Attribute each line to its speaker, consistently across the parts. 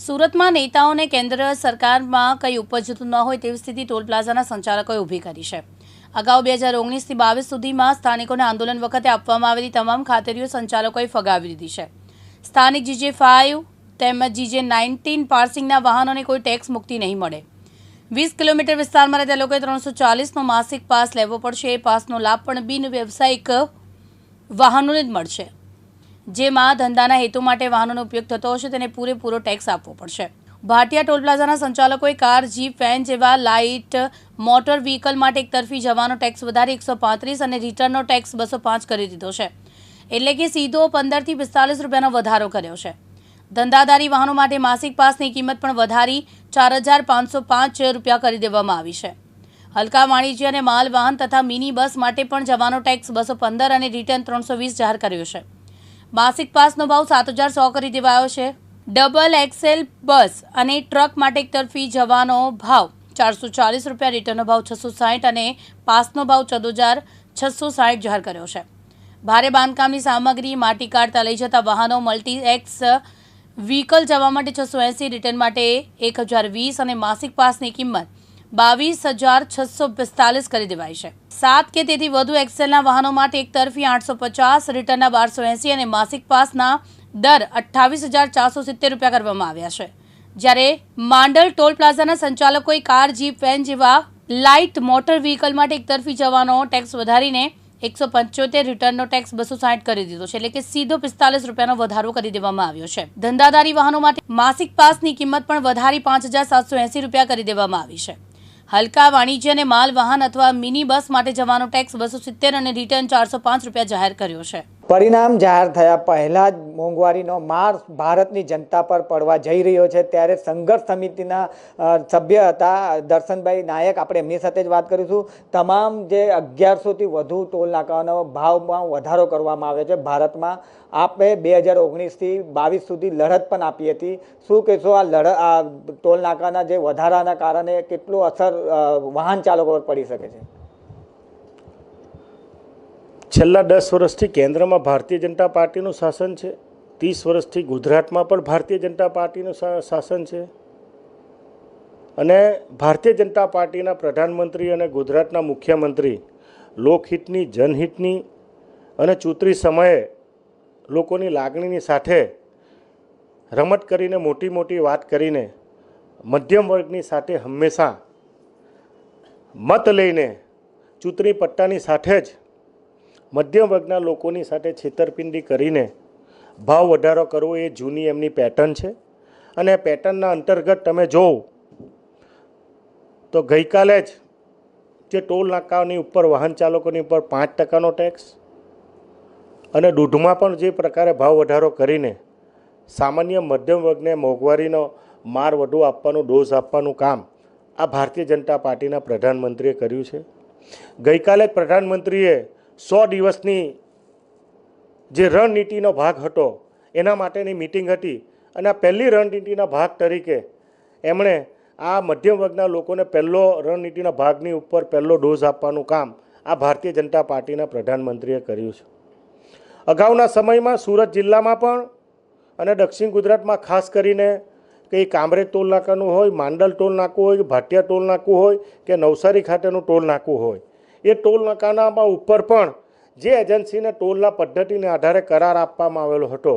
Speaker 1: સુરતમાં નેતાઓને કેન્દ્ર સરકારમાં કંઈ ઉપજતું ન હોય તેવી સ્થિતિ ટોલ પ્લાઝાના સંચાલકોએ ઊભી કરી છે। અગાઉ 2019થી 22 સુધીમાં સ્થાનિકોને આંદોલન વખતે આપવામાં આવેલી તમામ ખાતરીઓ સંચાલકોએ ફગાવી દીધી છે। સ્થાનિક GJ5 તેમજ GJ19 પાર્સિંગના વાહનોને કોઈ ટેક્સ મુક્તિ નહીં મળે। 20 કિલોમીટર વિસ્તારમાં રહેતા લોકોએ 340નો માસિક પાસ લેવો પડશે। એ પાસનો લાભ પણ બિન વ્યવસાયિક વાહનોને જ મળશે, જેમાં ધંધાના હેતુ માટે વાહનોનો ઉપયોગ થતો હશે તેને પૂરેપૂરો ટેક્સ આપવો પડશે। ભાટિયા ટોલ પ્લાઝાના સંચાલકોએ કાર, જીપ, વેન જેવા લાઇટ મોટર વ્હીકલ માટે એકતરફી જવાનો ટેક્સ વધારી 135 અને રિટર્નનો ટેક્સ 205 કરી દીધો છે, એટલે કે સીધો 15 થી 45 રૂપિયાનો વધારો કર્યો છે। ધંધાદારી વાહનો માટે માસિક પાસની કિંમત પણ વધારી 4505 રૂપિયા કરી દેવામાં આવી છે। હલકા વાણિજ્ય અને માલ વાહન તથા મિની બસ માટે પણ જવાનો ટેક્સ 215 અને રિટર્ન 320 જાહેર કર્યો છે। માસિક પાસનો ભાવ 7100 કરી દેવાયો છે। ડબલ એક્સેલ બસ અને ટ્રક માટે એકતરફી જવાનો ભાવ 440 રૂપિયા, રિટર્નનો ભાવ 660 અને પાસનો ભાવ 14660 જાહેર કર્યો છે। ભારે બાંધકામની સામગ્રી, માટી કાઢતા લઈ જતા વાહનો, મલ્ટીએક્સ વ્હીકલ જવા માટે 680, રિટર્ન માટે 1020 અને માસિક પાસની કિંમત 22,645 કરી દેવાઈ છે। 7 કે તેથી વધુ એક્સેલના વાહનો માટે એકતરફી 850, રિટર્નના 1280 અને માસિક પાસના દર 28,470 રૂપિયા કરવામાં આવ્યા છે। જ્યારે માંડલ ટોલ પ્લાઝાના સંચાલકોએ કાર, જીપ, વેન જેવા લાઇટ મોટર વ્હીકલ માટે એકતરફી જવાનો ટેક્સ વધારીને 175, રિટર્નનો ટેક્સ 260 કરી દીધો છે, એટલે કે સીધો 45 રૂપિયાનો વધારો કરી દેવામાં આવ્યો છે। ધંધાદારી વાહનો માટે માસિક પાસની કિંમત પણ વધારી 5,780 રૂપિયા કરી દેવામાં આવી છે। હલકા વાણિજ્ય અને માલ વાહન અથવા મિની બસ માટે જવાનો ટેક્સ 270 અને રિટર્ન 405 રૂપિયા જાહેર કર્યો છે।
Speaker 2: પરિણામ જાહેર થયા પહેલા જ મોંઘવારીનો માર ભારતની જનતા પર પડવા જઈ રહ્યો છે, ત્યારે સંઘર્ષ સમિતિના સભ્ય હતા દર્શનભાઈ નાયક, આપણે એમની સાથે જ વાત કરીશું। તમામ જે 1100થી વધુ ટોલ નાકાઓનો ભાવમાં વધારો કરવામાં આવ્યો છે ભારતમાં। આપે 2019થી 22 સુધી લડત પણ આપી હતી। શું કહેશો, આ ટોલ નાકાના જે વધારાના કારણે કેટલું અસર વાહન ચાલકો પર પડી શકે છે?
Speaker 3: છેલ્લા 10 વર્ષથી કેન્દ્રમાં ભારતીય જનતા પાર્ટીનું શાસન છે। 30 વર્ષથી ગુજરાતમાં પણ ભારતીય જનતા પાર્ટીનું શાસન છે અને ભારતીય જનતા પાર્ટીના પ્રધાનમંત્રી અને ગુજરાતના મુખ્યમંત્રી લોકહિતની, જનહિતની અને ચૂંટણી સમયે લોકોની લાગણીની સાથે રમત કરીને, મોટી મોટી વાત કરીને મધ્યમ વર્ગની સાથે હંમેશા મત લઈને ચૂંટણી પટ્ટાની સાથે જ મધ્યમ વર્ગના લોકોની સાથે છેતરપિંડી કરીને ભાવ વધારો કરવો એ જૂની એમની પેટર્ન છે। અને પેટર્નના અંતર્ગત તમે જોવો તો ગઈકાલે જ જે ટોલ નાકાઓની ઉપર વાહન ચાલકોની ઉપર 5%નો ટેક્સ અને દૂધમાં પણ જે પ્રકારે ભાવ વધારો કરીને સામાન્ય મધ્યમ વર્ગને મોંઘવારીનો માર વધુ આપવાનું, ડોઝ આપવાનું કામ આ ભારતીય જનતા પાર્ટીના પ્રધાનમંત્રીએ કર્યું છે। ગઈકાલે જ પ્રધાનમંત્રીએ 100 દિવસની જે રણનીતિનો ભાગ હતો એના માટેની મિટિંગ હતી અને આ પહેલી રણનીતિના ભાગ તરીકે એમણે આ મધ્યમ વર્ગના લોકોને પહેલો રણનીતિના ભાગની ઉપર પહેલો ડોઝ આપવાનું કામ આ ભારતીય જનતા પાર્ટીના પ્રધાનમંત્રીએ કર્યું છે। અગાઉના સમયમાં સુરત જિલ્લામાં પણ અને દક્ષિણ ગુજરાતમાં ખાસ કરીને કે કામરેજ ટોલ નાકાનું હોય, માંડલ ટોલ નાકું હોય, ભાટિયા ટોલ નાકું હોય કે નવસારી ખાતેનું ટોલ નાકું હોય, એ ટોલ નાકાના ઉપર પણ જે એજન્સીને ટોલના પદ્ધતિને આધારે કરાર આપવામાં આવેલો હતો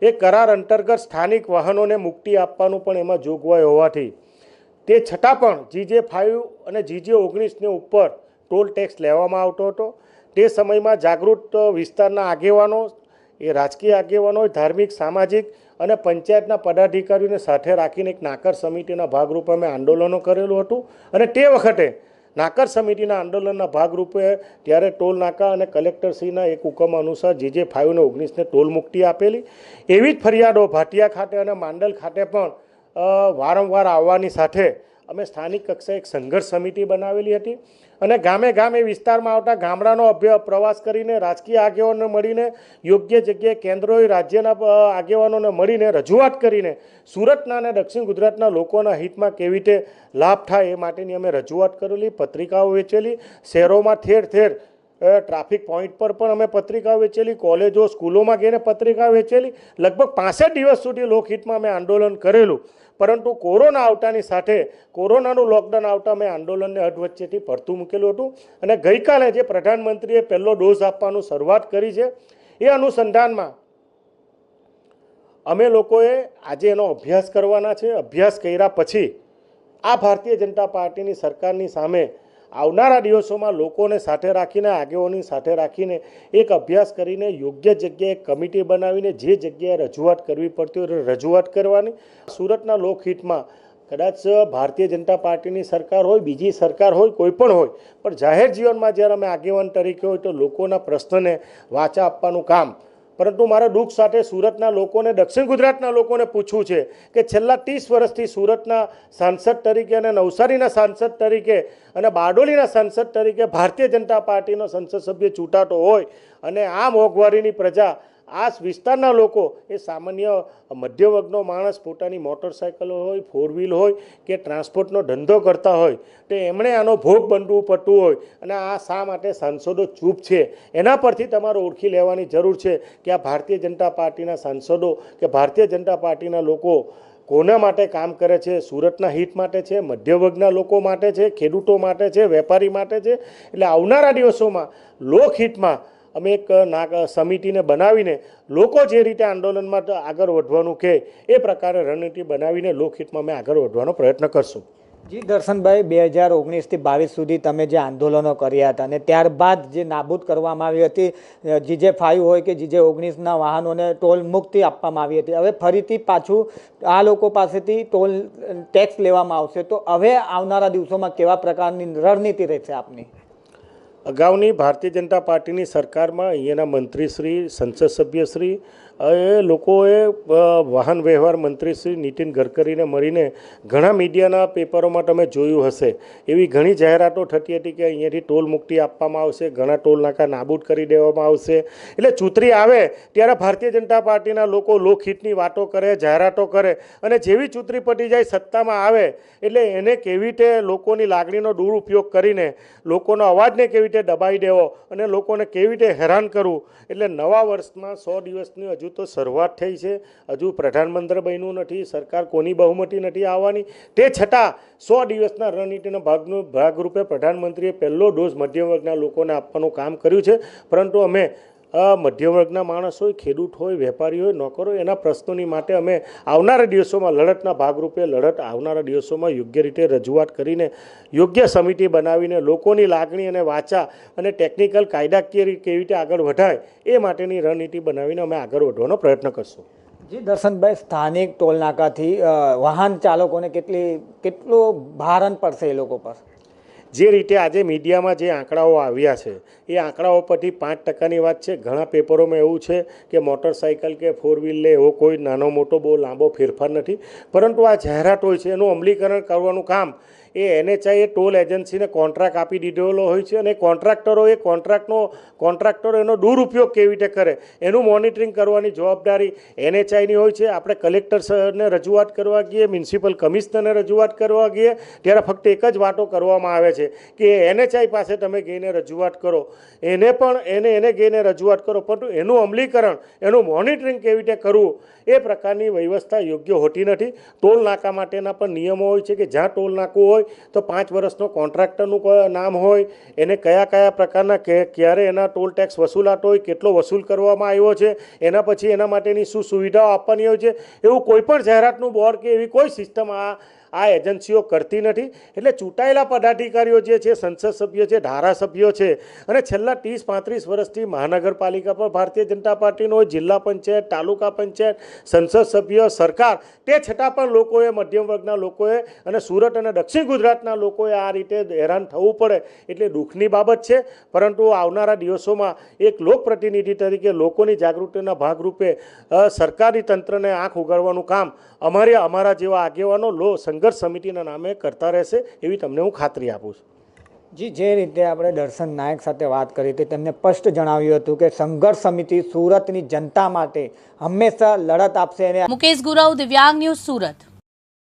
Speaker 3: એ કરાર અંતર્ગત સ્થાનિક વાહનોને મુક્તિ આપવાનું પણ એમાં જોગવાઈ હોવાથી તે છતાં પણ GJ5 અને GJ19ની ઉપર ટોલ ટેક્સ લેવામાં આવતો હતો। તે સમયમાં જાગૃત વિસ્તારના આગેવાનો, એ રાજકીય આગેવાનો, ધાર્મિક, સામાજિક અને પંચાયતના પદાધિકારીઓને સાથે રાખીને એક નાકર સમિતિના ભાગરૂપે અમે આંદોલનો કરેલું હતું અને તે વખતે નાકર સમિતિના આંદોલનના ભાગરૂપે ત્યારે ટોલ નાકા અને કલેક્ટરશ્રીના એક હુકમ અનુસાર GJ5 અને 19ને ટોલ મુક્તિ આપેલી। એવી જ ફરિયાદો ભાટિયા ખાતે અને માંડલ ખાતે પણ વારંવાર આવવાની સાથે અમે સ્થાનિક કક્ષાએ એક સંઘર્ષ સમિતિ બનાવેલી હતી અને ગામે ગામે વિસ્તારમાં આવતા ગામડાનો પ્રવાસ કરીને રાજકીય આગેવાનોને મળીને યોગ્ય જગ્યાએ કેન્દ્રોએ રાજ્યના આગેવાનોને મળીને રજૂઆત કરીને સુરતના અને દક્ષિણ ગુજરાતના લોકોના હિતમાં કેવી રીતે લાભ થાય એ માટેની અમે રજૂઆત કરેલી, પત્રિકાઓ વેચેલી, શહેરોમાં ઠેર ઠેર ટ્રાફિક પોઈન્ટ પર પણ અમે પત્રિકાઓ વેચેલી, કોલેજો સ્કૂલોમાં ગઈને પત્રિકાઓ વેચેલી. લગભગ 65 દિવસ સુધી લોકહિતમાં અમે આંદોલન કરેલું. પરંતુ કોરોના આવતાની સાથે કોરોનાનું લોકડાઉન આવતા અમે આંદોલનને અધવચ્ચેથી પડતું મૂકેલું હતું. અને ગઈકાલે જે પ્રધાનમંત્રીએ પહેલો ડોઝ આપવાનું શરૂઆત કરી છે એ અનુસંધાનમાં અમે લોકોએ આજે એનો અભ્યાસ કરવાના છે. અભ્યાસ કર્યા પછી આ ભારતીય જનતા પાર્ટીની સરકારની સામે આવનારા દિવસોમાં લોકોને સાથે રાખીને, આગેવાનોની સાથે રાખીને એક અભ્યાસ કરીને યોગ્ય જગ્યાએ કમિટી બનાવીને જે જગ્યાએ રજૂઆત કરવી પડતી હોય રજૂઆત કરવાની. સુરતના લોકહિતમાં કદાચ ભારતીય જનતા પાર્ટીની સરકાર હોય, બીજી સરકાર હોય, કોઈ પણ હોય, પણ જાહેર જીવનમાં જ્યારે અમે આગેવાન તરીકે હોય તો લોકોના પ્રશ્નને વાચા આપવાનું કામ. પરંતુ મારા દુઃખ સાથે સુરતના લોકોને, દક્ષિણ ગુજરાતના લોકોને પૂછવું છે કે છેલ્લા 30 વર્ષથી સુરતના સાંસદ તરીકે અને નવસારીના સાંસદ તરીકે અને બારડોલીના સાંસદ તરીકે ભારતીય જનતા પાર્ટીનો સંસદ સભ્ય ચૂંટાતો હોય અને આ મોંઘવારીની પ્રજા, આ વિસ્તારના લોકો, એ સામાન્ય મધ્ય વર્ગનો માણસ પોતાની મોટરસાઇકલ હોય, 4 વ્હીલ હોય કે ટ્રાન્સપોર્ટનો ધંધો કરતા હોય તો એમણે આનો ભોગ બનવું પડતું હોય અને આ શા માટે સાંસદો ચૂપ છે એના પરથી તમારે ઓળખી લેવાની જરૂર છે કે આ ભારતીય જનતા પાર્ટીના સાંસદો કે ભારતીય જનતા પાર્ટીના લોકો કોના માટે કામ કરે છે. સુરતના હિત માટે છે, મધ્ય વર્ગના લોકો માટે છે, ખેડૂતો માટે છે, વેપારી માટે છે. એટલે આવનારા દિવસોમાં લોકહિતમાં અમે એક સમિતિને બનાવીને લોકો જે રીતે આંદોલનમાં આગળ વધવાનું કહે એ પ્રકારે રણનીતિ બનાવીને લોકહિતમાં અમે આગળ વધવાનો પ્રયત્ન કરશું.
Speaker 2: જી દર્શનભાઈ, 2019થી 22 સુધી તમે જે આંદોલનો કર્યા હતા અને ત્યારબાદ જે નાબૂદ કરવામાં આવી હતી GJ5 હોય કે GJ19ના વાહનોને ટોલ મુક્તિ આપવામાં આવી હતી, હવે ફરીથી પાછું આ લોકો પાસેથી ટોલ ટેક્સ લેવામાં આવશે. તો હવે આવનારા દિવસોમાં કેવા પ્રકારની રણનીતિ રહેશે આપની?
Speaker 3: અગાઉની ભારતીય જનતા પાર્ટીની સરકારમાં અહીંયાના મંત્રીશ્રી, સંસદ સભ્યશ્રી, એ લોકોએ વાહન વ્યવહાર મંત્રી શ્રી નીતિન ગડકરીને મળીને ઘણા મીડિયાના પેપરોમાં તમે જોયું હશે એવી ઘણી જાહેરાતો થતી હતી કે અહીંયાથી ટોલ મુક્તિ આપવામાં આવશે, ઘણા ટોલ નાકા નાબૂદ કરી દેવામાં આવશે. એટલે ચૂંટણી આવે ત્યારે ભારતીય જનતા પાર્ટીના લોકો લોકહિતની વાતો કરે, જાહેરાતો કરે અને જેવી ચૂંટણી પતી જાય, સત્તામાં આવે એટલે એને કેવી રીતે લોકોની લાગણીનો દુરુપયોગ કરીને લોકોનો અવાજને કેવી રીતે દબાઈ દેવો અને લોકોને કેવી રીતે હેરાન કરવું. એટલે નવા વર્ષમાં 100 દિવસની હજુ તો શરૂઆત થઈ છે, હજુ પ્રધાનમંત્રી બન્યું નથી, સરકાર કોની બહુમતી નથી આવવાની, તે છતાં 100 દિવસના રણનીતિના ભાગરૂપે પ્રધાનમંત્રીએ પહેલો ડોઝ મધ્યમ વર્ગના લોકોને આપવાનું કામ કર્યું છે. પરંતુ અમે મધ્યમ વર્ગના માણસ હોય, ખેડૂત હોય, વેપારી હોય, નોકરો, એના પ્રશ્નોની માટે અમે આવનારા દિવસોમાં લડતના ભાગરૂપે આવનારા દિવસોમાં યોગ્ય રીતે રજૂઆત કરીને યોગ્ય સમિતિ બનાવીને લોકોની લાગણી અને વાચા અને ટેકનિકલ કાયદાકીય કેવી રીતે આગળ વધાય એ માટેની રણનીતિ બનાવીને અમે આગળ વધવાનો પ્રયત્ન કરશું.
Speaker 2: જી દર્શનભાઈ, સ્થાનિક ટોલ નાકાથી વાહન ચાલકોને કેટલું ભારણ પડશે એ લોકો પર?
Speaker 3: જે રીતે આજે મીડિયામાં જે આંકડાઓ આવ્યા છે એ આંકડાઓ પરથી 5%ની વાત છે. ઘણા પેપરોમાં એવું છે કે મોટરસાઇકલ કે 4 વ્હીલ લે એવો કોઈ નાનો મોટો બહુ લાંબો ફેરફાર નથી. પરંતુ આ જાહેરાત હોય છે એનું અમલીકરણ કરવાનું કામ એ NHI એ ટોલ એજન્સીને કોન્ટ્રાક્ટ આપી દીધેલો હોય છે અને કોન્ટ્રાક્ટરો એનો દુરુપયોગ કેવી રીતે કરે એનું મોનિટરિંગ કરવાની જવાબદારી NHIની હોય છે. આપણે કલેક્ટરને રજૂઆત કરવા ગઈએ, મ્યુનિસિપલ કમિશનરને રજૂઆત કરવા ગઈએ ત્યારે ફક્ત એક જ વાતો કરવામાં આવે છે કે NHI પાસે તમે ગઈને રજૂઆત કરો, એને ગઈને રજૂઆત કરો, પરંતુ એનું અમલીકરણ, એનું મોનિટરિંગ કેવી રીતે કરવું એ પ્રકારની વ્યવસ્થા યોગ્ય હોતી નથી. ટોલ નાકા માટેના પણ નિયમો હોય છે કે જ્યાં ટોલ નાકું હોય તો 5 વર્ષનો કોન્ટ્રાક્ટરનું નામ હોય, એને કયા પ્રકારના ક્યારે એના ટોલ ટેક્સ વસૂલાતો હોય, કેટલો વસૂલ કરવામાં આવ્યો છે, એના પછી એના માટેની શું સુવિધાઓ આપવાની હોય છે, એવું કોઈ પણ જાહેરાતનું બોર્ડ કે એવી કોઈ સિસ્ટમ આ એજન્સીઓ કરતી નથી. એટલે ચૂંટાયેલા પદાધિકારીઓ જે છે, સંસદ સભ્યો છે, ધારાસભ્યો છે અને છેલ્લા 30-35 વર્ષથી મહાનગરપાલિકા પર ભારતીય જનતા પાર્ટીનો હોય, જિલ્લા પંચાયત, તાલુકા પંચાયત, સંસદ સભ્ય, સરકાર, તે છતાં પણ લોકોએ, મધ્યમ વર્ગના લોકોએ અને સુરત અને દક્ષિણ ગુજરાતના લોકોએ આ રીતે હેરાન થવું પડે એટલે દુઃખની બાબત છે. પરંતુ આવનારા દિવસોમાં એક લોકપ્રતિનિધિ તરીકે લોકોની જાગૃતિના ભાગરૂપે સરકારી તંત્રને આંખ ઉગાડવાનું કામ અમારા જેવા આગેવાનો સંઘર્ષ સમિતિના નામે કરતા રહેશે એવી તમને હું ખાતરી આપું છું.
Speaker 2: જી, જે રીતે આપણે દર્શન નાયક સાથે વાત કરી હતી તેમને સ્પષ્ટ જણાવ્યું હતું કે સંઘર્ષ સમિતિ સુરતની જનતા માટે હંમેશા લડત આપશે.
Speaker 1: મુકેશ ગુરવ, દિવ્યાંગ ન્યૂઝ, સુરત.